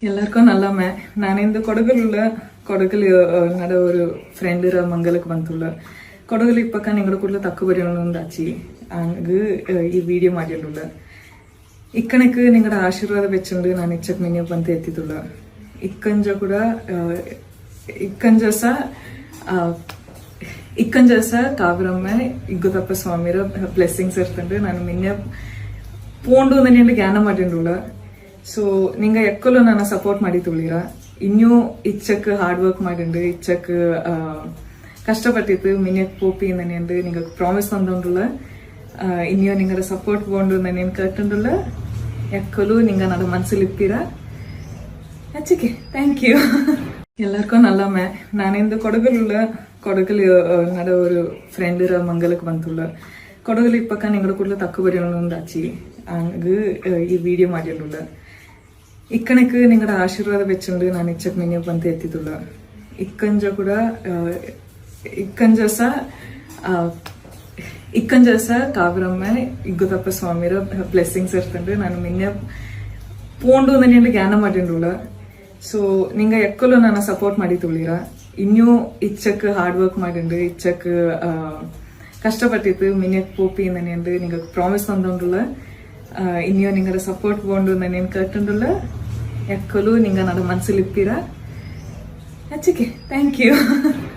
ಎಲ್ಲರಿಗೂ ನಲ್ಲಮ್ಮೆ ನಾನಿಂದು ಕೊಡಗಲು ನಡ ഒരു ഫ്രണ്ട് മംഗലക്ക് ಬಂತುള്ള ಕೊಡಗಲು ಇಪ್ಪಕ್ಕ ನಿಂಗಡ ಕೂಡಲ ತಕ್ಕ ಬರೆಯೋಣೊಂದಾಚಿ ಹಂಗ ಈ ವಿಡಿಯೋ ಮಾಡಿಲ್ಲ ಇಕ್ಕಣಕ್ಕೆ ನಿಂಗಡ ಆಶೀರ್ವಾದ ಬೆಚ್ಚಂಡು ನಾನು ಇಚ್ಚಕ್ ಮಿನ್ನೆ ಬಂತ ಎತ್ತಿದ್ದುಳ್ಳ ಇಕ್ಕಂಜಸ ಕಾವ್ರಮ್ಮ ಇಗ್ಗುತಪ್ಪ ಸ್ವಾಮಿರ ಬ್ಲೆಸ್ಸಿಂಗ್ಸ್ ಇರ್ತಂಡು ನಾನು ಮಿನ್ನೆ ಪೋಂಡು ನನ್ನ ಜ್ಞಾನ ಮಾಡಿಂಡುಳ್ಳ ಸೊ ನಿಂಗ ಎಕ್ಕಲು ನನ್ನ ಸಪೋರ್ಟ್ ಮಾಡಿ ತುಳಿರ ಇನ್ನೂ ಇಚ್ಚಕ್ ಹಾರ್ಡ್ ವರ್ಕ್ ಮಾಡಿಂಡು ಇಚ್ಚಕ್ ಕಷ್ಟಪಟ್ಟಿತ್ತು ಮಿನ್ಯಕ್ ಪೋಪಿ ನನ್ನೆಂದು ನಿಂಗ ಪ್ರಾಮಿಸ್ ತಂದುಂಡುಳ್ಳ ಇನ್ನೂ ನಿಂಗರ ಸಪೋರ್ಟ್ ಬೋಂಡು ನನ್ನೇನು ಕಟ್ಟುಂಡುಳ್ಳ ಎಕ್ಕಲು ನಿಂಗ ನನ್ನ ಮನಸ್ಸಲ್ಲಿ ಇಪ್ಪಿರ ಹಚ್ಚಿಕೆ ಥ್ಯಾಂಕ್ ಯು ಎಲ್ಲರಿಗೂ ನಲ್ಲಮ್ಮೆ ನಾನಿಂದು ಕೊಡಗಲು ನಡ ഒരു ഫ്രണ്ട് മംഗലക്ക് ಬಂತುള്ള ಕೊಡಗಲು ಇಪ್ಪಕ್ಕ ನಿಂಗಡ ಕೂಡಲ ತಕ್ಕ ಬರೆಯೋಣೊಂದಾಚಿ ಹಂಗ ಈ ವಿಡಿಯೋ ಮಾಡಿಲ್ಲ ಇಕ್ಕಣಕ್ಕೆ ನಿಂಗಡ ಆಶೀರ್ವಾದ ಬೆಚ್ಚಂಡು ನಾನು ಇಚ್ಚಕ್ ಮಿನ್ನೆ ಬಂತ ಎತ್ತಿದ್ದುಳ್ಳ ಇಕ್ಕಂಜಸ ಕಾವ್ರಮ್ಮ ಇಗ್ಗುತಪ್ಪ ಸ್ವಾಮಿರ ಬ್ಲೆಸ್ಸಿಂಗ್ಸ್ ಇರ್ತಂಡು ನಾನು ಮಿನ್ನೆ ಪೋಂಡು ನನ್ನ ಜ್ಞಾನ ಮಾಡಿಂಡುಳ್ಳ ಸೊ ನಿಂಗ ಎಕ್ಕಲು ನನ್ನ ಸಪೋರ್ಟ್ ಮಾಡಿ ತುಳಿರ ಇನ್ನೂ ಇಚ್ಚಕ್ ಹಾರ್ಡ್ ವರ್ಕ್ ಮಾಡಿಂಡು ಇಚ್ಚಕ್ ಕಷ್ಟಪಟ್ಟಿತ್ತು ಮಿನ್ಯಕ್ ಪೋಪಿ ನನ್ನೆಂದು ನಿಂಗ ಪ್ರಾಮಿಸ್ ತಂದುಂಡುಳ್ಳ ಇನ್ನೂ ನಿಂಗರ ಸಪೋರ್ಟ್ ಬೋಂಡು ನನ್ನೇನು ಕಟ್ಟುಂಡುಳ್ಳ ಎಕ್ಕಲು ನಿಂಗ ನನ್ನ ಮನಸ್ಸಲ್ಲಿ ಇಪ್ಪಿರ ಹಚ್ಚಿಕೆ ಥ್ಯಾಂಕ್ ಯು